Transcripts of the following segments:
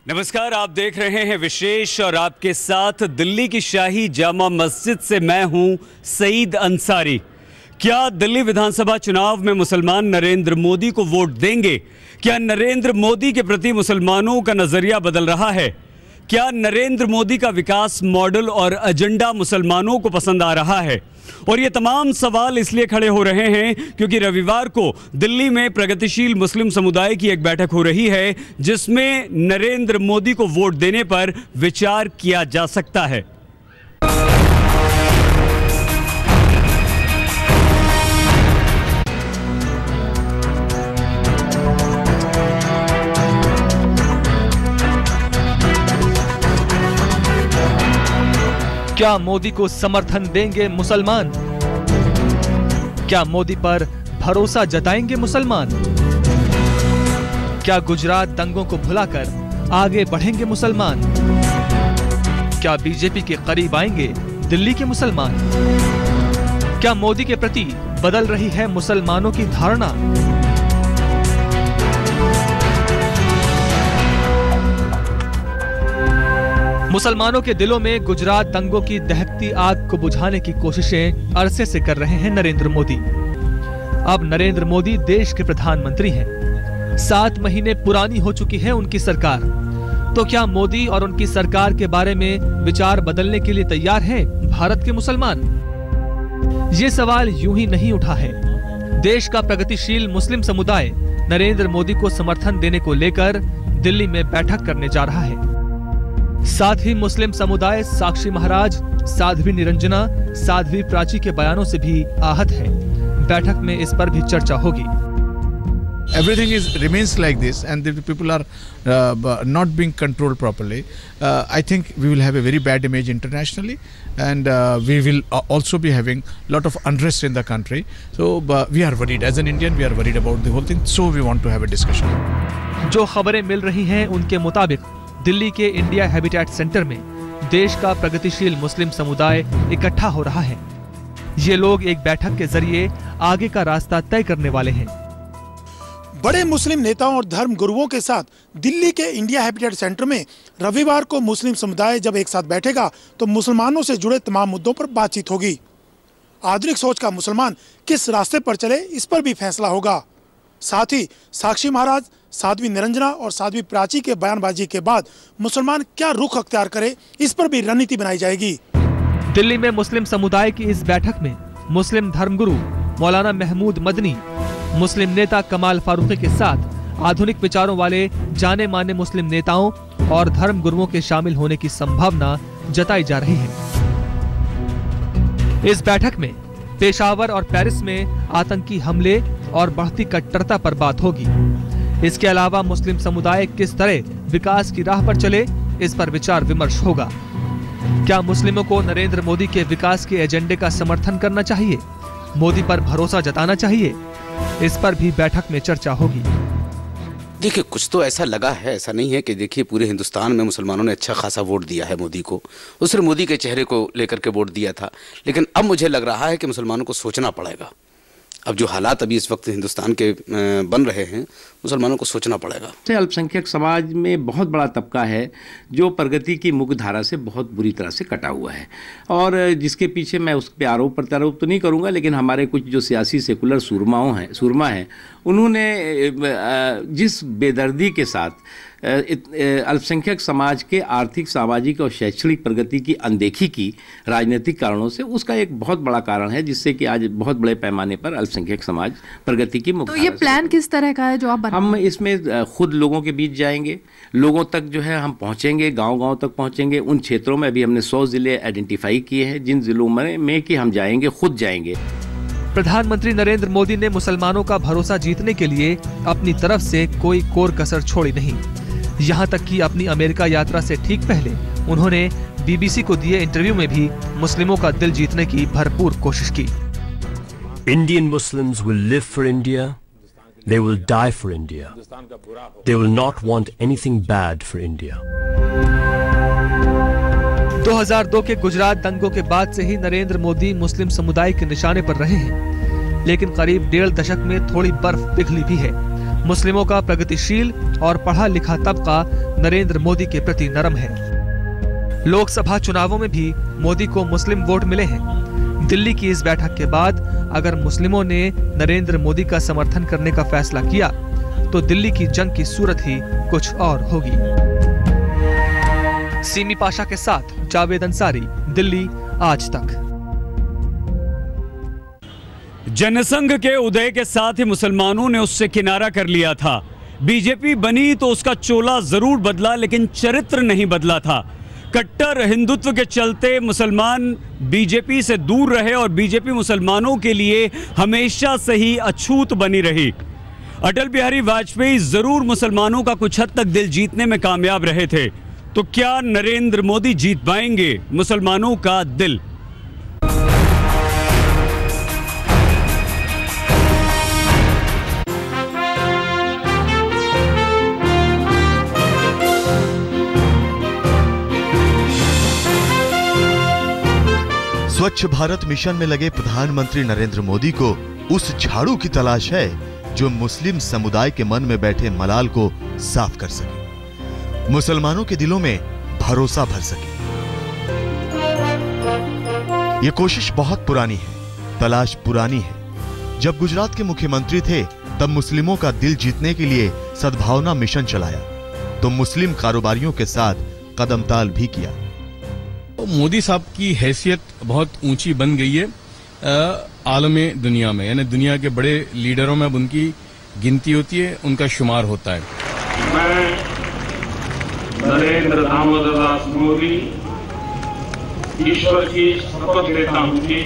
नमस्कार, आप देख रहे हैं विशेष और आपके साथ दिल्ली की शाही जामा मस्जिद से मैं हूं सईद अंसारी। क्या दिल्ली विधानसभा चुनाव में मुसलमान नरेंद्र मोदी को वोट देंगे? क्या नरेंद्र मोदी के प्रति मुसलमानों का नजरिया बदल रहा है? क्या नरेंद्र मोदी का विकास मॉडल और एजेंडा मुसलमानों को पसंद आ रहा है? और ये तमाम सवाल इसलिए खड़े हो रहे हैं क्योंकि रविवार को दिल्ली में प्रगतिशील मुस्लिम समुदाय की एक बैठक हो रही है जिसमें नरेंद्र मोदी को वोट देने पर विचार किया जा सकता है। क्या मोदी को समर्थन देंगे मुसलमान? क्या मोदी पर भरोसा जताएंगे मुसलमान? क्या गुजरात दंगों को भुलाकर आगे बढ़ेंगे मुसलमान? क्या बीजेपी के करीब आएंगे दिल्ली के मुसलमान? क्या मोदी के प्रति बदल रही है मुसलमानों की धारणा? मुसलमानों के दिलों में गुजरात दंगों की दहकती आग को बुझाने की कोशिशें अरसे से कर रहे हैं नरेंद्र मोदी। अब नरेंद्र मोदी देश के प्रधानमंत्री हैं। 7 महीने पुरानी हो चुकी है उनकी सरकार। तो क्या मोदी और उनकी सरकार के बारे में विचार बदलने के लिए तैयार हैं भारत के मुसलमान? ये सवाल यूं ही नहीं उठा है। देश का प्रगतिशील मुस्लिम समुदाय नरेंद्र मोदी को समर्थन देने को लेकर दिल्ली में बैठक करने जा रहा है। साथ ही मुस्लिम समुदाय साक्षी महाराज, साध्वी निरंजना, साध्वी प्राची के बयानों से भी आहत है। बैठक में इस पर भी चर्चा होगी। Everything remains like this, and the people are not being controlled properly. I think we will have a very bad image internationally, and we will also be having a lot of unrest in the country. So we are worried as an Indian. We are worried about the whole thing. So we want to have a discussion. जो खबरें मिल रही हैं उनके मुताबिक दिल्ली के India habitat centre में देश का प्रगतिशील मुस्लिम समुदाय इकट्ठा हो रहा है। ये लोग एक बैठक के जरिए आगे का रास्ता तय करने वाले हैं। बड़े मुस्लिम नेताओं और धर्म गुरुओं के साथ दिल्ली के इंडिया हैबिटेट सेंटर में रविवार को मुस्लिम समुदाय जब एक साथ बैठेगा तो मुसलमानों से जुड़े तमाम मुद्दों पर बातचीत होगी। आधुनिक सोच का मुसलमान किस रास्ते पर चले, इस पर भी फैसला होगा। साथ ही साक्षी महाराज, साध्वी निरंजना और साध्वी प्राची के बयानबाजी के बाद मुसलमान क्या रुख अख्तियार करे, इस पर भी रणनीति बनाई जाएगी। दिल्ली में मुस्लिम समुदाय की इस बैठक में मुस्लिम धर्मगुरु मौलाना महमूद मदनी, मुस्लिम नेता कमाल फारूकी के साथ आधुनिक विचारों वाले जाने माने मुस्लिम नेताओं और धर्म गुरुओं के शामिल होने की संभावना जताई जा रही है। इस बैठक में पेशावर और पेरिस में आतंकी हमले और बढ़ती कट्टरता पर बात होगी। इसके अलावा मुस्लिम समुदाय किस तरह विकास की राह पर चले, इस पर विचार विमर्श होगा। क्या मुस्लिमों को नरेंद्र मोदी के विकास के एजेंडे का समर्थन करना चाहिए? मोदी पर भरोसा जताना चाहिए? इस पर भी बैठक में चर्चा होगी। देखिए, कुछ तो ऐसा लगा है, ऐसा नहीं है कि देखिए पूरे हिंदुस्तान में मुसलमानों ने अच्छा खासा वोट दिया है मोदी को। वो सिर्फ मोदी के चेहरे को लेकर के वोट दिया था, लेकिन अब मुझे लग रहा है कि मुसलमानों को सोचना पड़ेगा। अब जो हालात अभी इस वक्त हिंदुस्तान के बन रहे हैं, मुसलमानों को सोचना पड़ेगा। अल्पसंख्यक समाज में बहुत बड़ा तबका है जो प्रगति की मुख्य धारा से बहुत बुरी तरह से कटा हुआ है, और जिसके पीछे मैं उस पर आरोप प्रत्यारोप तो नहीं करूंगा, लेकिन हमारे कुछ जो सियासी सेकुलर सूरमा हैं उन्होंने जिस बेदर्दी के साथ अल्पसंख्यक समाज के आर्थिक, सामाजिक और शैक्षणिक प्रगति की अनदेखी की राजनीतिक कारणों से, उसका एक बहुत बड़ा कारण है जिससे कि आज बहुत बड़े पैमाने पर अल्पसंख्यक समाज प्रगति की मुख्य। तो ये प्लान किस तरह का है जो आप हम इसमें खुद लोगों के बीच जाएंगे, लोगों तक जो है हम पहुंचेंगे, गांव-गांव तक पहुंचेंगे। उन क्षेत्रों में अभी हमने 100 जिले आइडेंटिफाई किए हैं जिन जिलों में कि हम जाएंगे, खुद जाएंगे। प्रधानमंत्री नरेंद्र मोदी ने मुसलमानों का भरोसा जीतने के लिए अपनी तरफ से कोई कोर कसर छोड़ी नहीं। यहाँ तक कि अपनी अमेरिका यात्रा से ठीक पहले उन्होंने बीबीसी को दिए इंटरव्यू में भी मुस्लिमों का दिल जीतने की भरपूर कोशिश की। Indian Muslims will live for India. They will die for India. They will not want anything bad for India. 2002 के गुजरात दंगों के बाद से ही नरेंद्र मोदी मुस्लिम समुदाय के निशाने पर रहे हैं, लेकिन करीब 1.5 दशक में थोड़ी बर्फ पिघली भी है। मुस्लिमों का प्रगतिशील और पढ़ा लिखा तबका नरेंद्र मोदी के प्रति नरम है। लोकसभा चुनावों में भी मोदी को मुस्लिम वोट मिले हैं। दिल्ली की इस बैठक के बाद अगर मुस्लिमों ने नरेंद्र मोदी का समर्थन करने का फैसला किया तो दिल्ली की जंग की सूरत ही कुछ और होगी। सीमी पाशा के साथ जावेद अंसारी, दिल्ली, आज तक। जनसंघ के उदय के साथ ही मुसलमानों ने उससे किनारा कर लिया था। बीजेपी बनी तो उसका चोला जरूर बदला, लेकिन चरित्र नहीं बदला था। कट्टर हिंदुत्व के चलते मुसलमान बीजेपी से दूर रहे और बीजेपी मुसलमानों के लिए हमेशा से ही अछूत बनी रही। अटल बिहारी वाजपेयी जरूर मुसलमानों का कुछ हद तक दिल जीतने में कामयाब रहे थे, तो क्या नरेंद्र मोदी जीत पाएंगे मुसलमानों का दिल? स्वच्छ भारत मिशन में लगे प्रधानमंत्री नरेंद्र मोदी को उस झाड़ू की तलाश है जो मुस्लिम समुदाय के मन में बैठे मलाल को साफ कर सके, मुसलमानों के दिलों में भरोसा भर सके। ये कोशिश बहुत पुरानी है, तलाश पुरानी है। जब गुजरात के मुख्यमंत्री थे तब मुस्लिमों का दिल जीतने के लिए सद्भावना मिशन चलाया, तो मुस्लिम कारोबारियों के साथ कदमताल भी किया। मोदी साहब की हैसियत बहुत ऊंची बन गई है आलमे दुनिया में, यानी दुनिया के बड़े लीडरों में अब उनकी गिनती होती है, उनका शुमार होता है। मैं नरेंद्र दामोदर मोदी ईश्वर की शपथ लेता हूं कि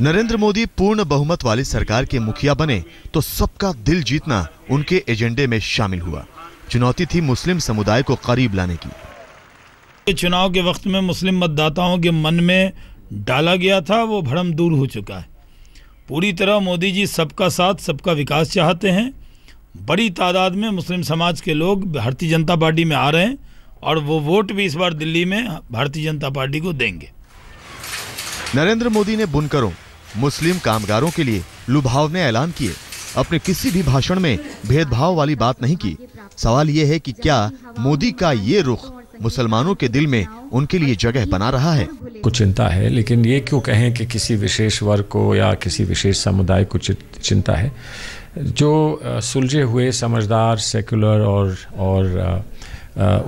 नरेंद्र मोदी पूर्ण बहुमत वाली सरकार के मुखिया बने तो सबका दिल जीतना उनके एजेंडे में शामिल हुआ। चुनौती थी मुस्लिम समुदाय को करीब लाने की। चुनाव के वक्त में मुस्लिम मतदाताओं के मन में डाला गया था, वो भ्रम दूर हो चुका है। पूरी तरह मोदी जी सबका साथ सबका विकास चाहते हैं। बड़ी तादाद में मुस्लिम समाज के लोग भारतीय जनता पार्टी में आ रहे हैं और वो वोट भी इस बार दिल्ली में भारतीय जनता पार्टी को देंगे। नरेंद्र मोदी ने बुनकरों, मुस्लिम कामगारों के लिए लुभावने ऐलान किए। अपने किसी भी भाषण में भेदभाव वाली बात नहीं की। सवाल यह है कि क्या मोदी का ये रुख मुसलमानों के दिल में उनके लिए जगह बना रहा है? कुछ चिंता है, लेकिन ये क्यों कहें कि किसी विशेष वर्ग को या किसी विशेष समुदाय को चिंता है। जो सुलझे हुए, समझदार, सेकुलर और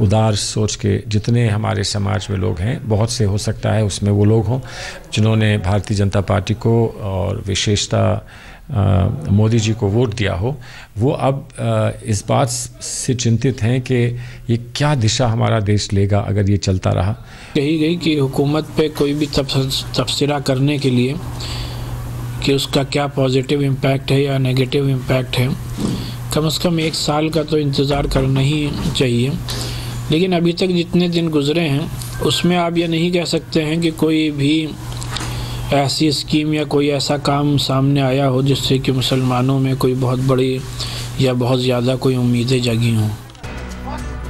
उदार सोच के जितने हमारे समाज में लोग हैं, बहुत से हो सकता है उसमें वो लोग हों जिन्होंने भारतीय जनता पार्टी को और विशेषता मोदी जी को वोट दिया हो, वो अब इस बात से चिंतित हैं कि ये क्या दिशा हमारा देश लेगा अगर ये चलता रहा। कही गई कि हुकूमत पे कोई भी तबसरा करने के लिए कि उसका क्या पॉजिटिव इम्पैक्ट है या नेगेटिव इम्पैक्ट है, कम से कम 1 साल का तो इंतज़ार करना ही चाहिए। लेकिन अभी तक जितने दिन गुजरे हैं उसमें आप ये नहीं कह सकते हैं कि कोई भी ऐसी स्कीम या कोई ऐसा काम सामने आया हो जिससे कि मुसलमानों में कोई बहुत बड़ी या बहुत ज़्यादा कोई उम्मीदें जगी हों।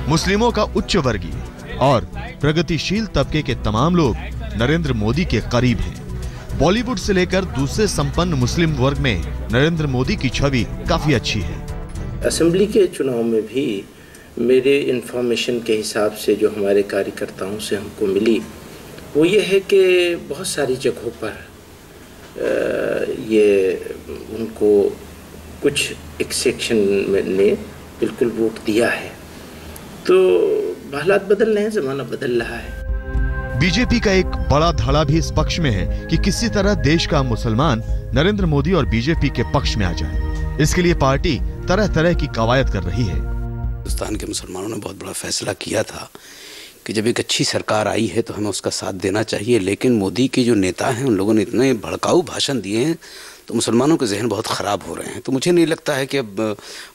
मुस्लिमों का उच्च वर्गीय और प्रगतिशील तबके के तमाम लोग नरेंद्र मोदी के करीब हैं। बॉलीवुड से लेकर दूसरे संपन्न मुस्लिम वर्ग में नरेंद्र मोदी की छवि काफी अच्छी है। असेंबली के चुनाव में भी मेरे इंफॉर्मेशन के हिसाब से जो हमारे कार्यकर्ताओं से हमको मिली वो ये है कि बहुत सारी जगहों पर ये उनको कुछ एक सेक्शन ने बिल्कुल वोट दिया है। तो हालात बदल रहे हैं, ज़माना बदल रहा है। बीजेपी का एक बड़ा धड़ा भी इस पक्ष में है कि किसी तरह देश का मुसलमान नरेंद्र मोदी और बीजेपी के पक्ष में आ जाए। इसके लिए पार्टी तरह तरह की कवायद कर रही है। हिंदुस्तान के मुसलमानों ने बहुत बड़ा फैसला किया था कि जब एक अच्छी सरकार आई है तो हमें उसका साथ देना चाहिए, लेकिन मोदी के जो नेता हैं उन लोगों ने इतने भड़काऊ भाषण दिए हैं तो मुसलमानों के जहन बहुत ख़राब हो रहे हैं। तो मुझे नहीं लगता है कि अब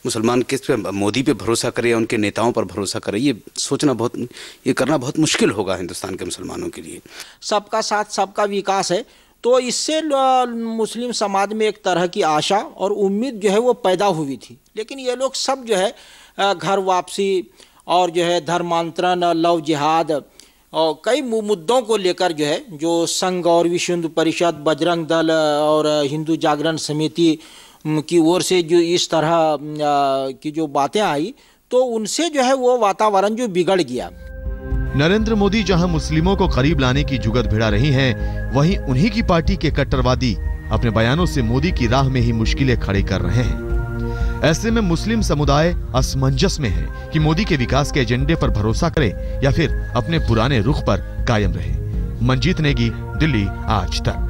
मुसलमान किस पे, मोदी पे भरोसा करे या उनके नेताओं पर भरोसा करे, ये करना बहुत मुश्किल होगा हिंदुस्तान के मुसलमानों के लिए। सबका साथ सबका विकास है, तो इससे मुस्लिम समाज में एक तरह की आशा और उम्मीद जो है वो पैदा हुई थी। लेकिन ये लोग सब जो है घर वापसी और जो है धर्मांतरण, लव जिहाद और कई मुद्दों को लेकर जो है जो संघ और विश्व हिंदू परिषद, बजरंग दल और हिंदू जागरण समिति की ओर से जो इस तरह की जो बातें आई, तो उनसे जो है वो वातावरण जो बिगड़ गया। नरेंद्र मोदी जहां मुस्लिमों को करीब लाने की जुगत भिड़ा रही हैं, वहीं उन्हीं की पार्टी के कट्टरवादी अपने बयानों से मोदी की राह में ही मुश्किलें खड़ी कर रहे हैं। ऐसे में मुस्लिम समुदाय असमंजस में है कि मोदी के विकास के एजेंडे पर भरोसा करे या फिर अपने पुराने रुख पर कायम रहे। मंजीत नेगी, दिल्ली आज तक।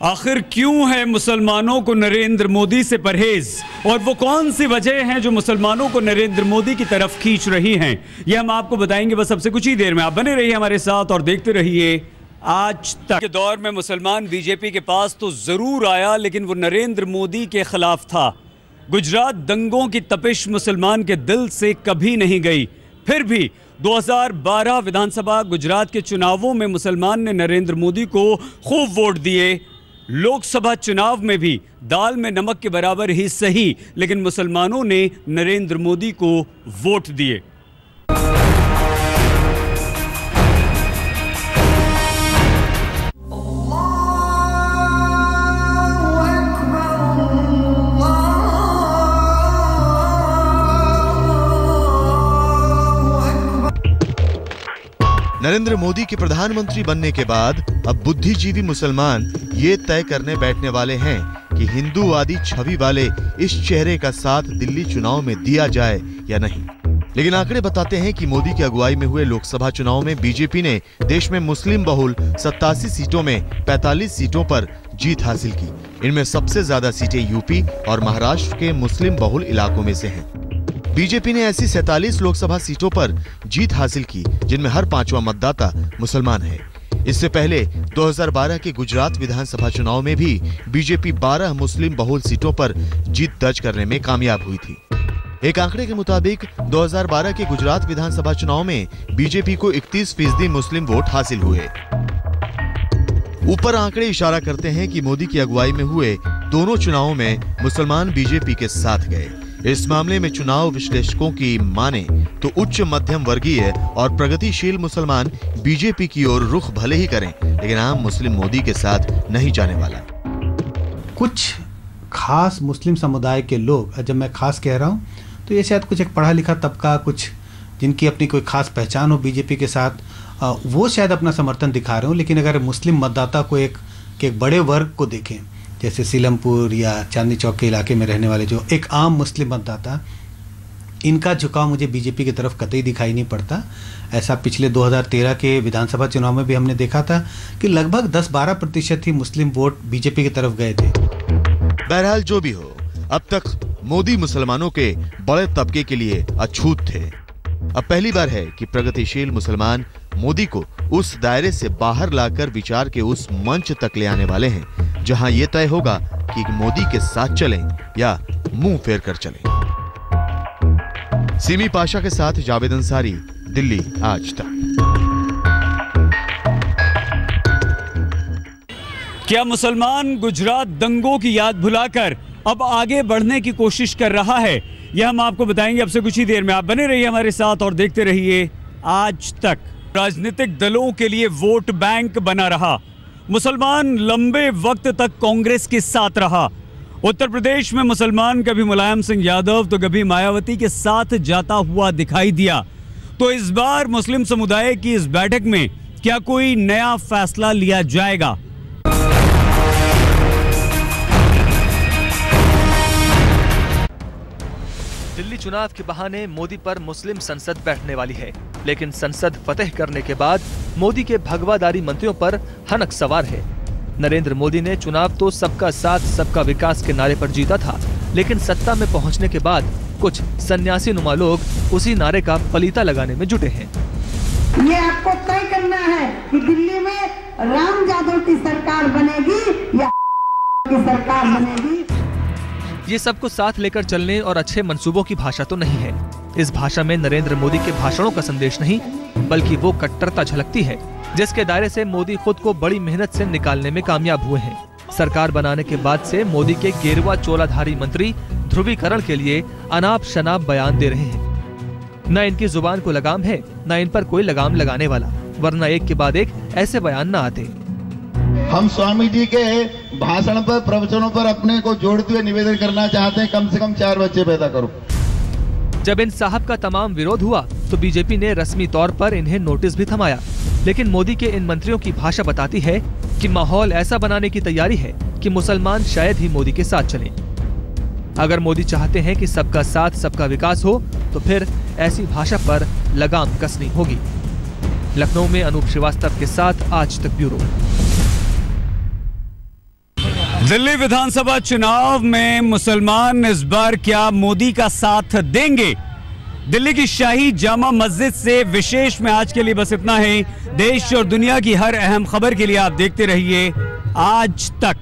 आखिर क्यों है मुसलमानों को नरेंद्र मोदी से परहेज, और वो कौन सी वजह हैं जो मुसलमानों को नरेंद्र मोदी की तरफ खींच रही हैं, ये हम आपको बताएंगे बस अब से कुछ ही देर में। आप बने रहिए हमारे साथ और देखते रहिए आज तक। के दौर में मुसलमान बीजेपी के पास तो जरूर आया, लेकिन वो नरेंद्र मोदी के खिलाफ था। गुजरात दंगों की तपिश मुसलमान के दिल से कभी नहीं गई। फिर भी 2012 विधानसभा गुजरात के चुनावों में मुसलमान ने नरेंद्र मोदी को खूब वोट दिए। लोकसभा चुनाव में भी दाल में नमक के बराबर ही सही, लेकिन मुसलमानों ने नरेंद्र मोदी को वोट दिए। नरेंद्र मोदी के प्रधानमंत्री बनने के बाद अब बुद्धिजीवी मुसलमान ये तय करने बैठने वाले हैं कि हिंदूवादी छवि वाले इस चेहरे का साथ दिल्ली चुनाव में दिया जाए या नहीं। लेकिन आंकड़े बताते हैं कि मोदी की अगुवाई में हुए लोकसभा चुनाव में बीजेपी ने देश में मुस्लिम बहुल 87 सीटों में 45 सीटों पर जीत हासिल की। इनमें सबसे ज्यादा सीटें यूपी और महाराष्ट्र के मुस्लिम बहुल इलाकों में से हैं। बीजेपी ने ऐसी 47 लोकसभा सीटों पर जीत हासिल की जिनमें हर पांचवा मतदाता मुसलमान है। इससे पहले 2012 के गुजरात विधानसभा चुनाव में भी बीजेपी 12 मुस्लिम बहुल सीटों पर जीत दर्ज करने में कामयाब हुई थी। एक आंकड़े के मुताबिक 2012 के गुजरात विधानसभा चुनाव में बीजेपी को 31% मुस्लिम वोट हासिल हुए। ऊपर आंकड़े इशारा करते हैं कि मोदी की अगुवाई में हुए दोनों चुनावों में मुसलमान बीजेपी के साथ गए। इस मामले में चुनाव विश्लेषकों की माने तो उच्च मध्यम वर्गीय और प्रगतिशील मुसलमान बीजेपी की ओर रुख भले ही करें, लेकिन आम मुस्लिम मोदी के साथ नहीं जाने वाला। कुछ खास मुस्लिम समुदाय के लोग, जब मैं खास कह रहा हूँ तो ये शायद कुछ एक पढ़ा लिखा तबका, कुछ जिनकी अपनी कोई खास पहचान हो बीजेपी के साथ, वो शायद अपना समर्थन दिखा रहे हो। लेकिन अगर मुस्लिम मतदाता को एक बड़े वर्ग को देखें, जैसे सीलमपुर या चांदनी चौक के इलाके में रहने वाले जो एक आम मुस्लिम मतदाता, इनका झुकाव मुझे बीजेपी की तरफ कतई दिखाई नहीं पड़ता। ऐसा पिछले 2013 के विधानसभा चुनाव में भी हमने देखा था कि लगभग 10-12% ही मुस्लिम वोट बीजेपी की तरफ गए थे। बहरहाल जो भी हो, अब तक मोदी मुसलमानों के बड़े तबके के लिए अछूत थे। अब पहली बार है कि प्रगतिशील मुसलमान मोदी को उस दायरे से बाहर लाकर विचार के उस मंच तक ले आने वाले हैं जहां यह तय होगा कि मोदी के साथ चलें या मुंह फेर कर चलें। सिमी पाशा के साथ जावेद अंसारी, दिल्ली आज तक। क्या मुसलमान गुजरात दंगों की याद भुलाकर अब आगे बढ़ने की कोशिश कर रहा है? यह हम आपको बताएंगे अब से कुछ ही देर में। आप बने रहिए हमारे साथ और देखते रहिए आज तक। राजनीतिक दलों के लिए वोट बैंक बना रहा मुसलमान लंबे वक्त तक कांग्रेस के साथ रहा। उत्तर प्रदेश में मुसलमान कभी मुलायम सिंह यादव तो कभी मायावती के साथ जाता हुआ दिखाई दिया। तो इस बार मुस्लिम समुदाय की इस बैठक में क्या कोई नया फैसला लिया जाएगा? दिल्ली चुनाव के बहाने मोदी पर मुस्लिम संसद बैठने वाली है, लेकिन संसद फतेह करने के बाद मोदी के भगवादारी मंत्रियों पर हनक सवार है। नरेंद्र मोदी ने चुनाव तो सबका साथ सबका विकास के नारे पर जीता था, लेकिन सत्ता में पहुंचने के बाद कुछ सन्यासी नुमा लोग उसी नारे का पलीता लगाने में जुटे हैं। ये आपको तय करना है कि दिल्ली में राम यादव की सरकार बनेगी या की सरकार बनेगी। ये सबको साथ लेकर चलने और अच्छे मंसूबों की भाषा तो नहीं है। इस भाषा में नरेंद्र मोदी के भाषणों का संदेश नहीं, बल्कि वो कट्टरता झलकती है जिसके दायरे से मोदी खुद को बड़ी मेहनत से निकालने में कामयाब हुए हैं। सरकार बनाने के बाद से मोदी के गेरुआ चोलाधारी मंत्री ध्रुवीकरण के लिए अनाप शनाप बयान दे रहे हैं। न इनकी जुबान को लगाम है, न इन पर कोई लगाम लगाने वाला, वरना एक के बाद एक ऐसे बयान न आते। हम स्वामी जी के भाषण पर, प्रवचनों पर अपने को जोड़ते हुए निवेदन करना चाहते हैं, कम से कम 4 बच्चे पैदा करो। जब इन साहब का तमाम विरोध हुआ तो बीजेपी ने रस्मी तौर पर इन्हें नोटिस भी थमाया, लेकिन मोदी के इन मंत्रियों की भाषा बताती है कि माहौल ऐसा बनाने की तैयारी है कि मुसलमान शायद ही मोदी के साथ चलें। अगर मोदी चाहते हैं कि सबका साथ सबका विकास हो तो फिर ऐसी भाषा पर लगाम कसनी होगी। लखनऊ में अनूप श्रीवास्तव के साथ आज तक ब्यूरो। दिल्ली विधानसभा चुनाव में मुसलमान इस बार क्या मोदी का साथ देंगे? दिल्ली की शाही जामा मस्जिद से विशेष में आज के लिए बस इतना ही। देश और दुनिया की हर अहम खबर के लिए आप देखते रहिए आज तक।